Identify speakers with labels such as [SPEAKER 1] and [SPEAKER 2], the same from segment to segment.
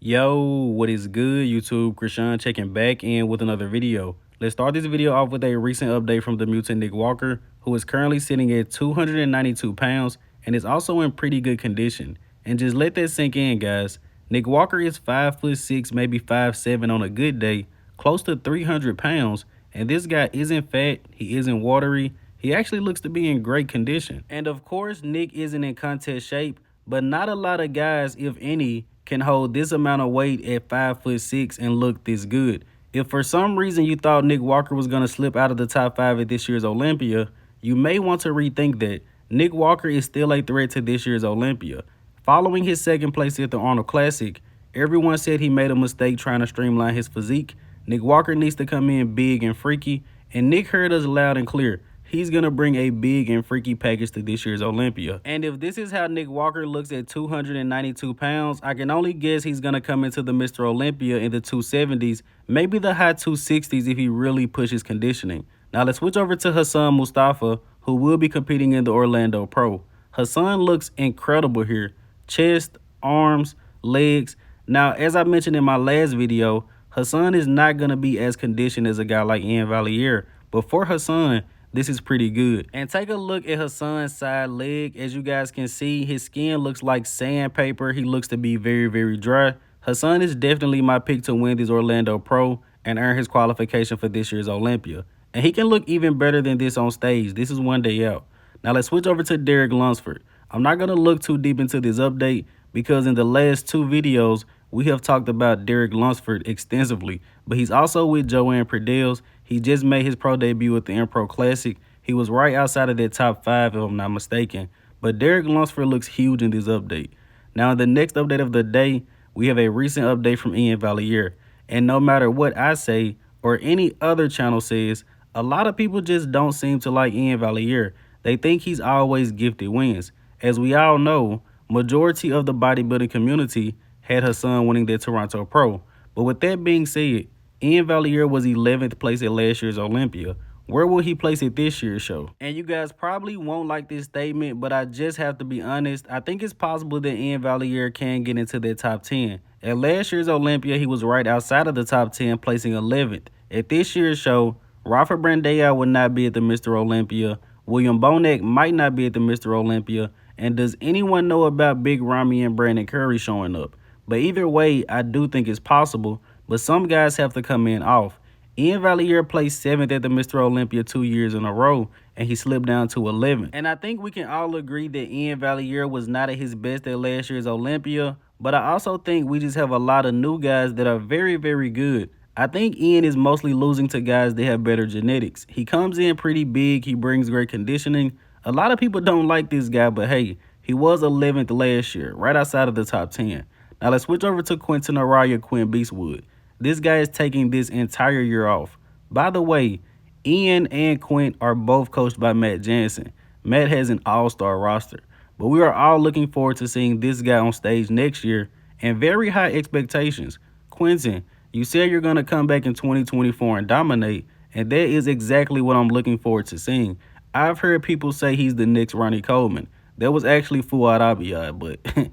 [SPEAKER 1] Yo, what is good, YouTube? Krishan checking back in with another video. Let's start this video off with a recent update from the mutant Nick Walker, who is currently sitting at 292 pounds and is also in pretty good condition. And just let that sink in, guys. Nick Walker is 5'6", maybe 5'7" on a good day, close to 300 pounds, and this guy isn't fat, he isn't watery, he actually looks to be in great condition. And of course, Nick isn't in contest shape, but not a lot of guys, if any, can hold this amount of weight at 5'6" and look this good. If for some reason you thought Nick Walker was going to slip out of the top 5 at this year's Olympia, you may want to rethink that. Nick Walker is still a threat to this year's Olympia. Following his second place at the Arnold Classic, everyone said he made a mistake trying to streamline his physique. Nick Walker needs to come in big and freaky, and Nick heard us loud and clear. He's going to bring a big and freaky package to this year's Olympia. And if this is how Nick Walker looks at 292 pounds, I can only guess he's going to come into the Mr. Olympia in the 270s, maybe the high 260s if he really pushes conditioning. Now let's switch over to Hassan Mostafa, who will be competing in the Orlando Pro. Hassan looks incredible here. Chest, arms, legs. Now, as I mentioned in my last video, Hassan is not going to be as conditioned as a guy like Iain Valliere, but for Hassan, this is pretty good. And take a look at Hassan's side leg. As you guys can see, his skin looks like sandpaper. He looks to be very, very dry. Hassan is definitely my pick to win this Orlando Pro and earn his qualification for this year's Olympia. And he can look even better than this on stage. This is one day out. Now let's switch over to Lunsford. I'm not going to look too deep into this update because in the last two videos, we have talked about Lunsford extensively, but he's also with Joanne Perdels. He just made his pro debut at the Impro Classic. He was right outside of that top 5, if I'm not mistaken. But Lunsford looks huge in this update. Now, in the next update of the day, we have a recent update from Iain Valliere. And no matter what I say or any other channel says, a lot of people just don't seem to like Iain Valliere. They think he's always gifted wins. As we all know, majority of the bodybuilding community had Hassan winning the Toronto Pro. But with that being said, Iain Valliere was 11th place at last year's Olympia. Where will he place at this year's show? And you guys probably won't like this statement, but I just have to be honest. I think it's possible that Iain Valliere can get into that top 10. At last year's Olympia, he was right outside of the top 10, placing 11th. At this year's show, Rafa Brandao will not be at the Mr. Olympia. William Bonac might not be at the Mr. Olympia. And does anyone know about Big Ramy and Brandon Curry showing up? But either way, I do think it's possible, but some guys have to come in off. Iain Valliere placed 7th at the Mr. Olympia 2 years in a row, and he slipped down to 11th. And I think we can all agree that Iain Valliere was not at his best at last year's Olympia, but I also think we just have a lot of new guys that are very, very good. I think Iain is mostly losing to guys that have better genetics. He comes in pretty big, he brings great conditioning. A lot of people don't like this guy, but hey, he was 11th last year, right outside of the top 10. Now let's switch over to Quinton Eriya, Quinn Beastwood. This guy is taking this entire year off. By the way, Ian and Quint are both coached by Matt Jansen. Matt has an all-star roster. But we are all looking forward to seeing this guy on stage next year and very high expectations. Quinton, you said you're going to come back in 2024 and dominate, and that is exactly what I'm looking forward to seeing. I've heard people say he's the next Ronnie Coleman. That was actually Fuad Abiyad, but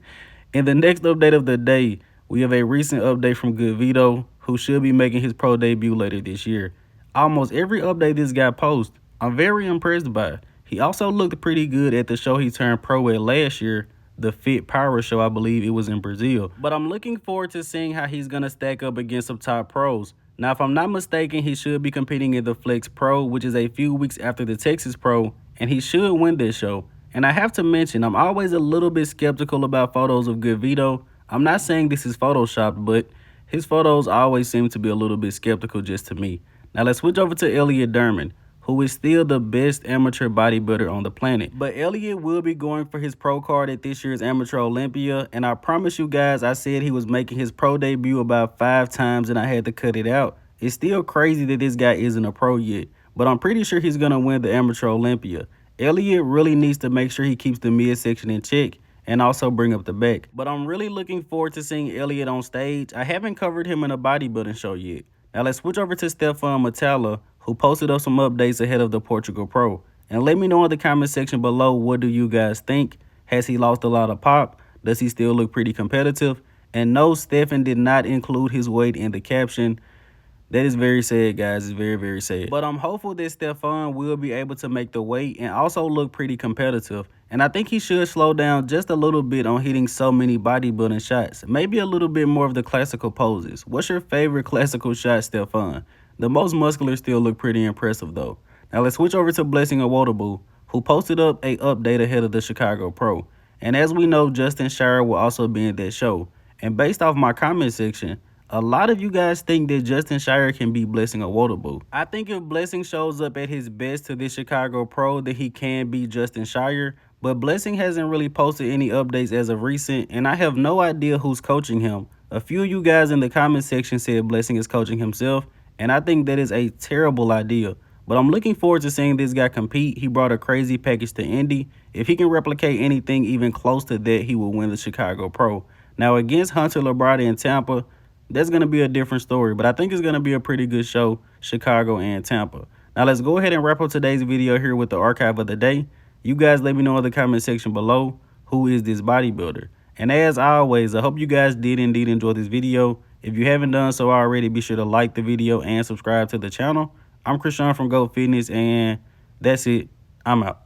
[SPEAKER 1] in the next update of the day, we have a recent update from Good Vito, who should be making his pro debut later this year. Almost every update this guy posts, I'm very impressed by. He also looked pretty good at the show he turned pro at last year, the Fit Power Show. I believe it was in Brazil. But I'm looking forward to seeing how he's going to stack up against some top pros. Now, if I'm not mistaken, he should be competing in the Flex Pro, which is a few weeks after the Texas Pro, and he should win this show. And I have to mention, I'm always a little bit skeptical about photos of Good Vito. I'm not saying this is photoshopped, but his photos always seem to be a little bit skeptical just to me. Now let's switch over to Elliott Dermond, who is still the best amateur bodybuilder on the planet. But Elliott will be going for his pro card at this year's Amateur Olympia, and I promise you guys, I said he was making his pro debut about 5 times and I had to cut it out. It's still crazy that this guy isn't a pro yet, but I'm pretty sure he's going to win the Amateur Olympia. Elliott really needs to make sure he keeps the midsection in check and also bring up the back. But I'm really looking forward to seeing Elliott on stage. I haven't covered him in a bodybuilding show yet. Now let's switch over to Stephane Matala, who posted up some updates ahead of the Portugal Pro. And let me know in the comment section below, what do you guys think? Has he lost a lot of pop? Does he still look pretty competitive? And no, Stephane did not include his weight in the caption. That is very sad, guys. It's very, very sad. But I'm hopeful that Stephane will be able to make the weight and also look pretty competitive. And I think he should slow down just a little bit on hitting so many bodybuilding shots. Maybe a little bit more of the classical poses. What's your favorite classical shot, Stephane? The most muscular still look pretty impressive, though. Now let's switch over to Blessing Awodibu, who posted up a update ahead of the Chicago Pro. And as we know, Justin Shire will also be in that show. And based off my comment section, a lot of you guys think that Justin Shire can beat Blessing Awodibu. I think if Blessing shows up at his best to this Chicago Pro, that he can beat Justin Shire. But Blessing hasn't really posted any updates as of recent, and I have no idea who's coaching him. A few of you guys in the comment section said Blessing is coaching himself, and I think that is a terrible idea. But I'm looking forward to seeing this guy compete. He brought a crazy package to Indy. If he can replicate anything even close to that, he will win the Chicago Pro. Now against Hunter Labrada in Tampa, that's going to be a different story, but I think it's going to be a pretty good show, Chicago and Tampa. Now, let's go ahead and wrap up today's video here with the archive of the day. You guys let me know in the comment section below, who is this bodybuilder? And as always, I hope you guys did indeed enjoy this video. If you haven't done so already, be sure to like the video and subscribe to the channel. I'm Krishan from GOAT Fitness, and that's it. I'm out.